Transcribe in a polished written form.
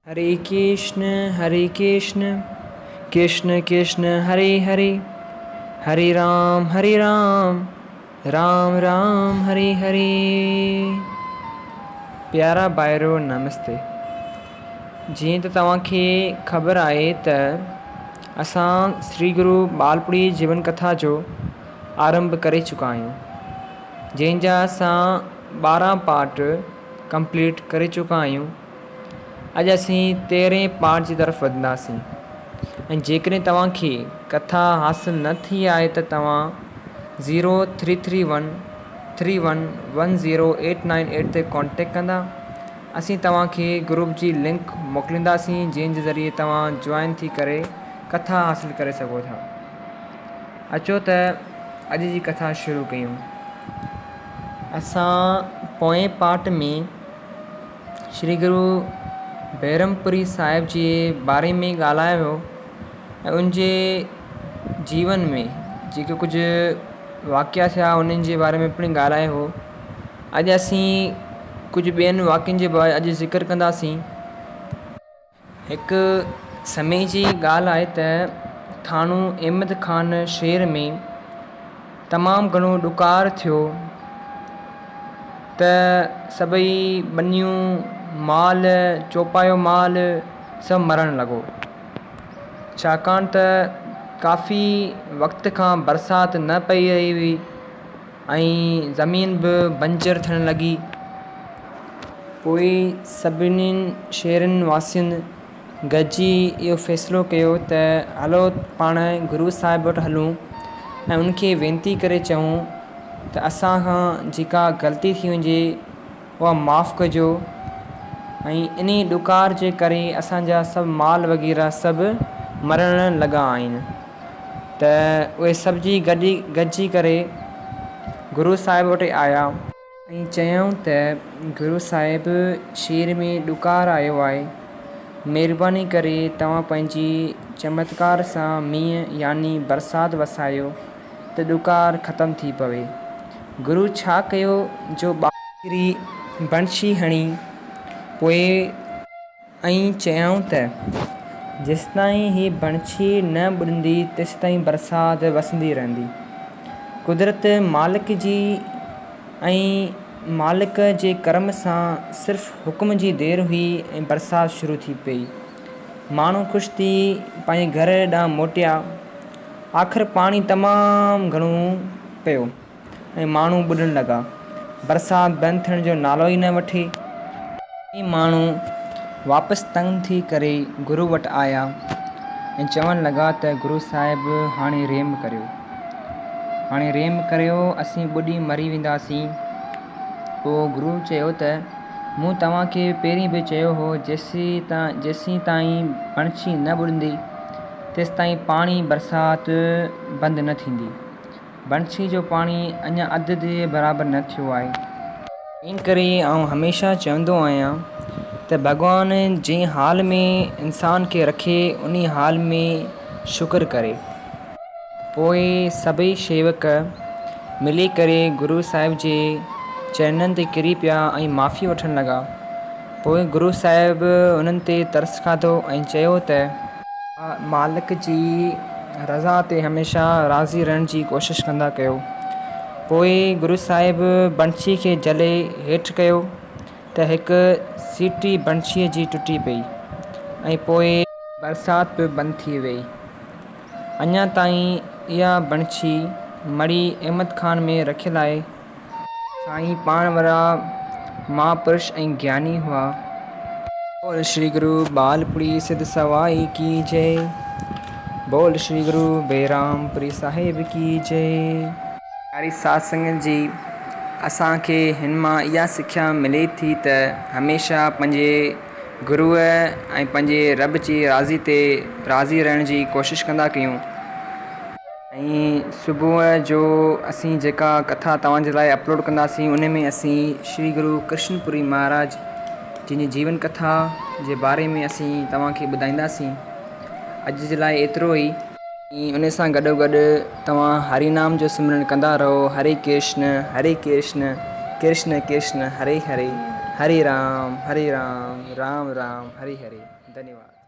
हरे कृष्ण कृष्ण कृष्ण हरे हरे, हरे राम राम राम हरे हरे। प्यारा भाइरो नमस्ते। जीअं त तव्हांखे ख़बर आहे त असां श्री गुरु बालपुरी जीवन कथा जो आरंभ करे चुका आहियूं, जंहिंजा असां 12 पार्ट कंप्लीट करे चुका आहियूं। अॼु असीं 13 पार्ट जी तरफ़ वधंदासीं। ऐं जेकॾहिं तव्हांखे कथा हासिलु न थी आहे त तव्हां 0331311089 ते कॉन्टेक्ट कंदा। असीं तव्हांखे ग्रुप जी लिंक मोकिलींदासीं, जंहिंजे ज़रिए तव्हां जॉइन थी करे कथा हासिलु करे सघो था। अचो त अॼु जी कथा शुरू कयूं। असां पोएं पार्ट में श्री गुरु बैरमपुरी साहिब जे बारे में ॻाल्हायो ऐं उनजे जीवन में जेके कुझु वाक़िया थिया उन्हनि जे बारे में पिणु ॻाल्हायो हो। अॼु असीं कुझु ॿियनि वाक़ियनि जे बारे अॼु ज़िक्र कंदासीं। हिकु समय जी ॻाल्हि आहे त थाणो अहमद ख़ान शहर में तमामु घणो ॾुकार थियो त सभई बनियूं माल चौपायो माल सभु मरणु लॻो, छाकाणि त काफ़ी वक़्त खां बरसाति न पई रही हुई ऐं ज़मीन बि बंजर थियणु लॻी। पोइ सभिनी शहरनि वासियुनि गॾिजी इहो फ़ैसिलो कयो त हलो पाण गुरू साहिब वटि हलूं ऐं उनखे वेनती करे चऊं त असां खां जेका ग़लती थी वञे उहा माफ़ु कजो। ऐं इन ॾुकार जे करे असांजा सभु माल वग़ैरह सभु मरणु लॻा आहिनि। त उहे सभु गॾिजी करे गुरू साहिब वटि आया ऐं चयूं त गुरू साहिब शहर में ॾुकार आयो आहे, महिरबानी करे तव्हां पंहिंजी चमत्कार सां मींहुं यानी बरसाति वसायो त ॾुकार ख़तमु थी पवे। गुरू छा कयो जो ॿाहिरी बंशी हणी पोइ ऐं चयूं त जेसिताईं हीअ बंशी न ॿुॾंदी तेसिताईं बरसाति वसंदी रहंदी। कुदरत मालिक जी ऐं मालिक जे कर्म सां सिर्फ़ु हुकुम जी देरि हुई ऐं बरसाति शुरू थी पई। माण्हू ख़ुशि थी पंहिंजे घर ॾांहुं मोटिया। आख़िर पाणी तमामु घणो पियो ऐं माण्हू ॿुॾणु लॻा। बरसाति बंदि थियण जो नालो ई न वठे। माण्हू वापसि तंग थी करे गुरू वटि आया ऐं चवणु लॻा त गुरू साहिब हाणे रेम करियो, असीं ॿुॾी मरी वेंदासीं। पोइ गुरू चयो त मूं तव्हांखे पहिरीं बि चयो हो जेसीं ताईं बंशी न ॿुॾंदी तेसिताईं पाणी बरसाति बंदि न थींदी। बंशी जो पाणी अञा अधु जे बराबरि न थियो आहे। इन करे आउं हमेशह चवंदो आहियां त भॻवानु जंहिं हाल में इंसान खे रखे उन हाल में शुक्र करे। पोइ सभई शेवक मिली करे गुरू साहिब जे चरणनि ते किरी पिया ऐं माफ़ी वठणु लॻा। पोइ गुरू साहिब उन्हनि ते तरस खाधो ऐं चयो त मालिक जी रज़ा ते हमेशह राज़ी रहण जी कोशिशि कंदा कयो। पोइ गुरू साहिब बंशी खे जले हेठि कयो त हिकु सीटी बंशीअ जी टुटी पई ऐं पोइ बरसाति बि बंदि थी वई। अञा ताईं इहा बंशी मड़ी अहमद ख़ान में रखियलु आहे। साईं पाण वारा महापुरुष ऐं ज्ञानी हुआ। बोल श्री गुरु बालपुरी सिद्ध सवाई की जय। बोल श्री गुरु बैरामपुरी साहिब की जय। प्यारी साध संगत जी, असांखे हिन मां इहा सिख्या मिले थी त हमेशह पंहिंजे गुरूअ ऐं पंहिंजे रब जी राज़ी रहण जी कोशिशि कंदा कयूं। ऐं सुबुह जो असीं जेका कथा तव्हांजे लाइ अपलोड कंदासीं उन में असीं श्री गुरु कृष्णपुरी महाराज जिन जी जीवन कथा जे बारे में असीं तव्हांखे ॿुधाईंदासीं। अॼु जे लाइ एतिरो ई। उन सां गॾोगॾु तव्हां हरि नाम जो सिमरन कंदा रहो। हरे कृष्ण कृष्ण कृष्ण हरे हरे। हरे राम राम राम हरि हरि। धन्यवाद।